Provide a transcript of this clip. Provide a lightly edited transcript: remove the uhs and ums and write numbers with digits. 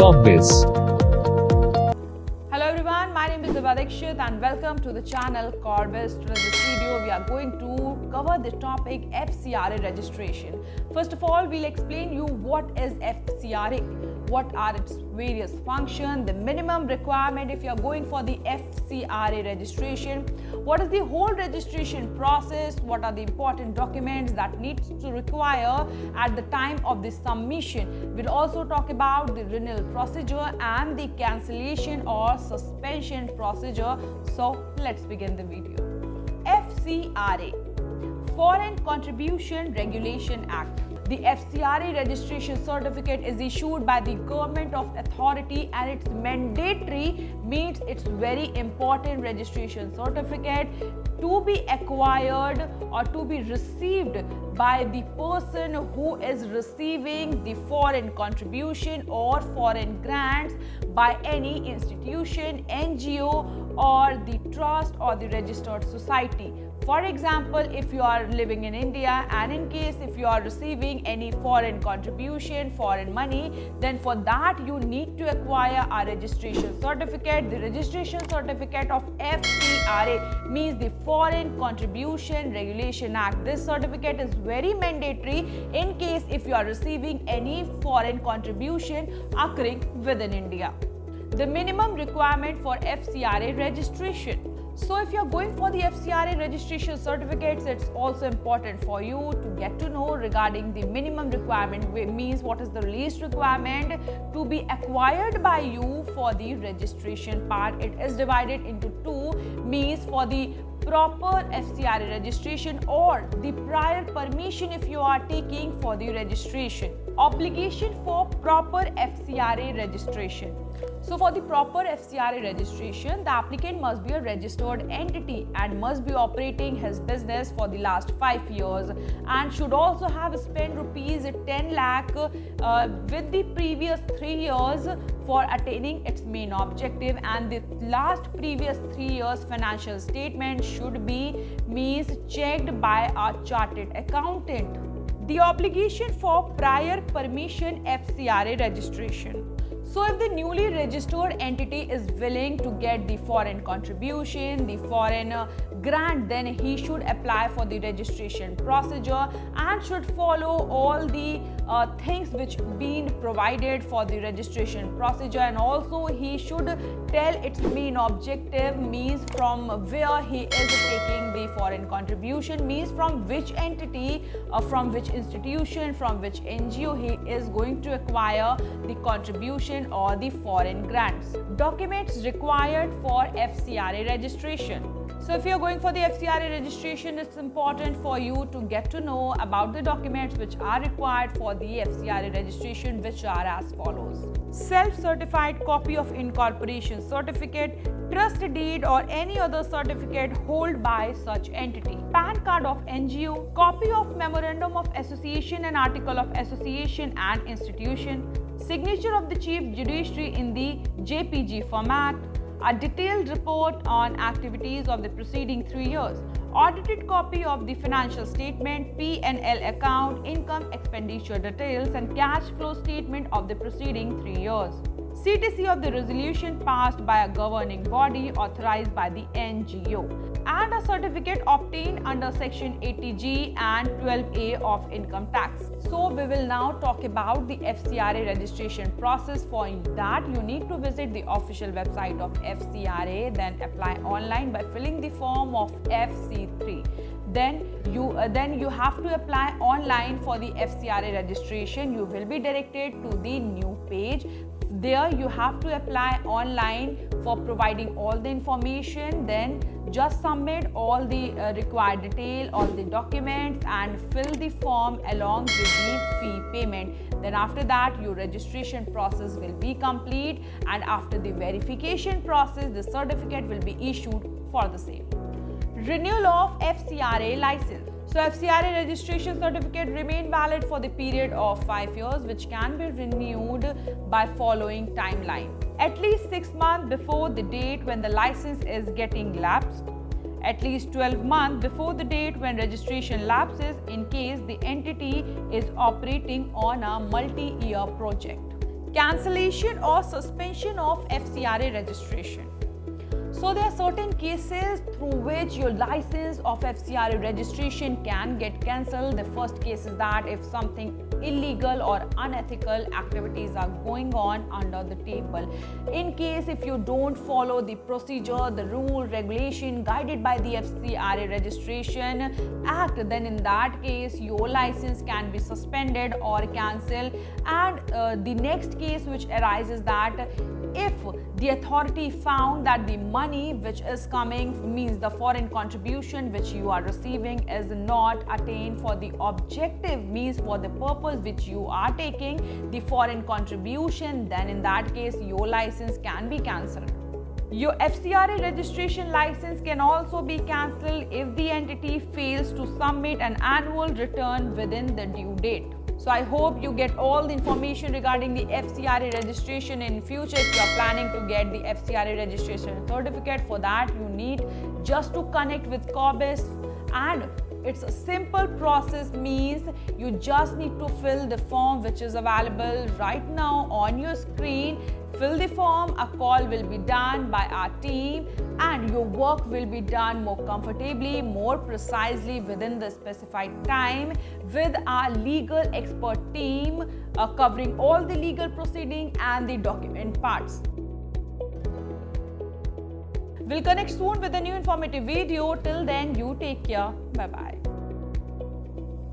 CorpBiz. Hello everyone, my name is Diva Dikshit and welcome to the channel CorpBiz. Today in this video we are going to cover the topic FCRA registration. First of all, we'll explain you what is FCRA, what are its various functions, the minimum requirement if you are going for the FCRA registration, what is the whole registration process, what are the important documents that needs to require at the time of the submission. We'll also talk about the renewal procedure and the cancellation or suspension procedure. So let's begin the video. FCRA, Foreign Contribution Regulation Act. The FCRA registration certificate is issued by the government of authority and it's mandatory, means it's very important registration certificate to be acquired or to be received by the person who is receiving the foreign contribution or foreign grants by any institution, NGO or the trust or the registered society. For example, if you are living in India and in case if you are receiving any foreign contribution, foreign money, then for that you need to acquire a registration certificate. The registration certificate of FCRA means the Foreign Contribution Regulation Act. This certificate is very mandatory in case if you are receiving any foreign contribution occurring within India. The minimum requirement for FCRA registration. So if you are going for the FCRA registration certificates, it's also important for you to get to know regarding the minimum requirement, means what is the least requirement to be acquired by you for the registration part. It is divided into two, means for the proper FCRA registration or the prior permission if you are taking for the registration. Obligation for proper FCRA registration. So for the proper FCRA registration, the applicant must be a registered entity and must be operating his business for the last 5 years and should also have spent rupees 10 lakh with the previous 3 years for attaining its main objective, and the last previous 3 years financial statement should be means checked by a chartered accountant. The obligation for prior permission FCRA registration. So if the newly registered entity is willing to get the foreign contribution, the foreign grant, then he should apply for the registration procedure and should follow all the things which been provided for the registration procedure, and also he should tell its main objective, means from where he is taking the foreign contribution, means from which entity, from which institution, from which NGO he is going to acquire the contribution or the foreign grants. Documents required for FCRA registration. So if you are going for the FCRA registration, it's important for you to get to know about the documents which are required for the FCRA registration, which are as follows. Self-certified copy of incorporation certificate, trust deed or any other certificate held by such entity, PAN card of NGO, copy of memorandum of association and article of association and institution, signature of the chief judiciary in the JPG format, a detailed report on activities of the preceding 3 years, audited copy of the financial statement, P&L account, income expenditure details and cash flow statement of the preceding 3 years, CTC of the resolution passed by a governing body authorized by the NGO, and a certificate obtained under section 80G and 12A of income tax. So we will now talk about the FCRA registration process. For that, you need to visit the official website of FCRA, then apply online by filling the form of FC3. Then you have to apply online for the FCRA registration. You will be directed to the new page. There you have to apply online for providing all the information, then just submit all the required detail, all the documents and fill the form along with the fee payment. Then after that your registration process will be complete, and after the verification process the certificate will be issued for the same. Renewal of FCRA license. So FCRA registration certificate remain valid for the period of 5 years, which can be renewed by following timeline. At least 6 months before the date when the license is getting lapsed. At least 12 months before the date when registration lapses in case the entity is operating on a multi-year project. cancellation or suspension of FCRA registration. So there are certain cases through which your license of FCRA registration can get cancelled. The first case is that if something illegal or unethical activities are going on under the table. In case if you don't follow the procedure, the rule, regulation guided by the FCRA registration act, then in that case your license can be suspended or cancelled. And the next case which arises that if the authority found that the money which is coming, means the foreign contribution which you are receiving, is not attained for the objective, means for the purpose which you are taking the foreign contribution, then in that case your license can be cancelled. Your FCRA registration license can also be cancelled if the entity fails to submit an annual return within the due date. So I hope you get all the information regarding the FCRA registration in future. If you are planning to get the FCRA registration certificate, for that you need just to connect with Corbis, and it's a simple process, means you just need to fill the form which is available right now on your screen. Fill the form, a call will be done by our team and your work will be done more comfortably, more precisely within the specified time with our legal expert team covering all the legal proceeding and the document parts. We'll connect soon with a new informative video. Till then, you take care. Bye-bye.